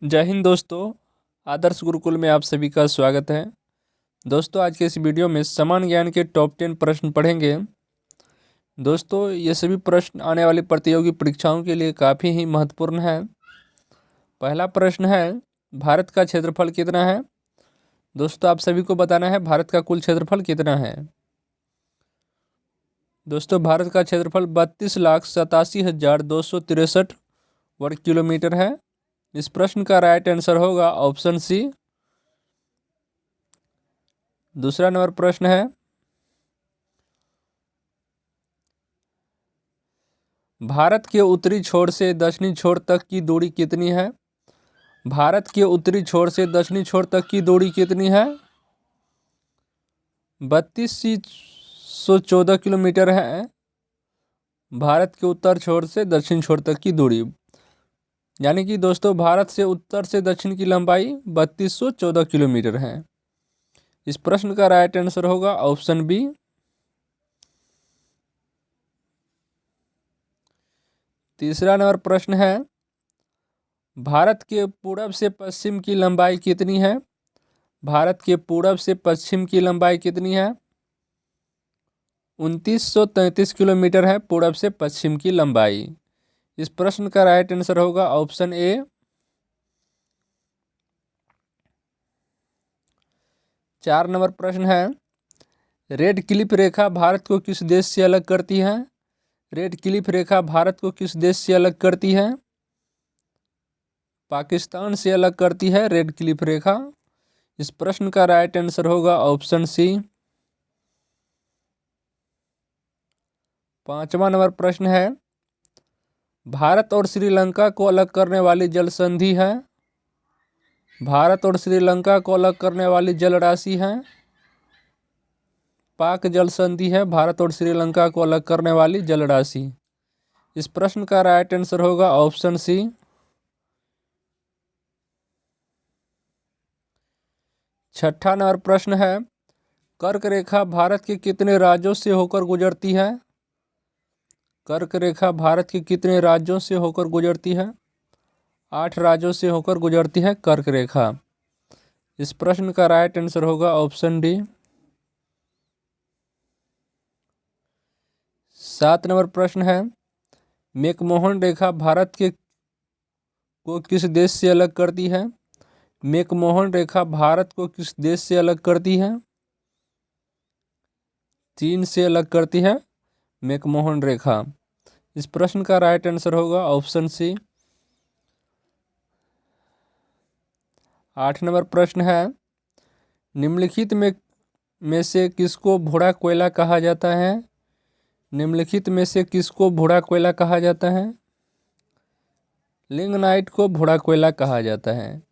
जय हिंद दोस्तों। आदर्श गुरुकुल में आप सभी का स्वागत है। दोस्तों, आज के इस वीडियो में समान ज्ञान के टॉप 10 प्रश्न पढ़ेंगे। दोस्तों, ये सभी प्रश्न आने वाली प्रतियोगी परीक्षाओं के लिए काफ़ी ही महत्वपूर्ण है। पहला प्रश्न है, भारत का क्षेत्रफल कितना है? दोस्तों, आप सभी को बताना है भारत का कुल क्षेत्रफल कितना है। दोस्तों, भारत का क्षेत्रफल 32,87,263 वर्ग किलोमीटर है। इस प्रश्न का राइट आंसर होगा ऑप्शन सी। दूसरा नंबर प्रश्न है, भारत के उत्तरी छोर से दक्षिणी छोर तक की दूरी कितनी है? भारत के उत्तरी छोर से दक्षिणी छोर तक की दूरी कितनी है? 32,114 किलोमीटर है भारत के उत्तर छोर से दक्षिण छोर तक की दूरी। यानी कि दोस्तों, भारत से उत्तर से दक्षिण की लंबाई 3214 किलोमीटर है। इस प्रश्न का राइट आंसर होगा ऑप्शन बी। तीसरा नंबर प्रश्न है, भारत के पूरब से पश्चिम की लंबाई कितनी है? भारत के पूरब से पश्चिम की लंबाई कितनी है? 2933 किलोमीटर है पूरब से पश्चिम की लंबाई। इस प्रश्न का राइट आंसर होगा ऑप्शन ए। चार नंबर प्रश्न है, रेड क्लिफ रेखा भारत को किस देश से अलग करती है? रेड क्लिफ रेखा भारत को किस देश से अलग करती है? पाकिस्तान से अलग करती है रेड क्लिफ रेखा। इस प्रश्न का राइट आंसर होगा ऑप्शन सी। पांचवा नंबर प्रश्न है, भारत और श्रीलंका को अलग करने वाली जल संधि है? भारत और श्रीलंका को अलग करने वाली जल राशि है? पाक जल संधि है भारत और श्रीलंका को अलग करने वाली जल राशि। इस प्रश्न का राइट आंसर होगा ऑप्शन सी। छठा नंबर प्रश्न है, कर्क रेखा भारत के कितने राज्यों से होकर गुजरती है? कर्क रेखा भारत के कितने राज्यों से होकर गुजरती है? 8 राज्यों से होकर गुजरती है कर्क रेखा। इस प्रश्न का राइट आंसर होगा ऑप्शन डी। 7 नंबर प्रश्न है, मैकमोहन रेखा भारत के को किस देश से अलग करती है? मैकमोहन रेखा भारत को किस देश से अलग करती है? चीन से अलग करती है मैकमोहन रेखा। इस प्रश्न का राइट आंसर होगा ऑप्शन सी। 8 नंबर प्रश्न है, निम्नलिखित में से किसको भूरा कोयला कहा जाता है? निम्नलिखित में से किसको भूरा कोयला कहा जाता है? लिग्नाइट को भूरा कोयला कहा जाता है।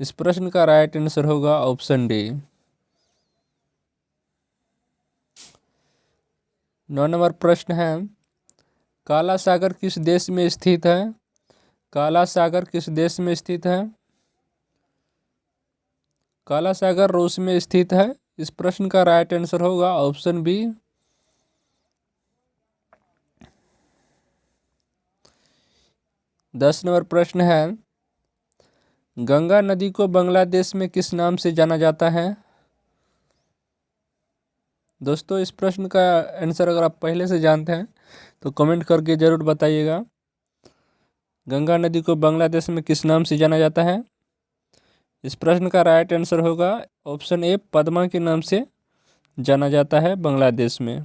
इस प्रश्न का राइट आंसर होगा ऑप्शन डी। 9 नंबर प्रश्न है, काला सागर किस देश में स्थित है? काला सागर किस देश में स्थित है? काला सागर रूस में स्थित है। इस प्रश्न का राइट आंसर होगा ऑप्शन बी। 10 नंबर प्रश्न है, गंगा नदी को बांग्लादेश में किस नाम से जाना जाता है? दोस्तों, इस प्रश्न का आंसर अगर आप पहले से जानते हैं तो कमेंट करके ज़रूर बताइएगा। गंगा नदी को बांग्लादेश में किस नाम से जाना जाता है? इस प्रश्न का राइट आंसर होगा ऑप्शन ए, पद्मा के नाम से जाना जाता है बांग्लादेश में।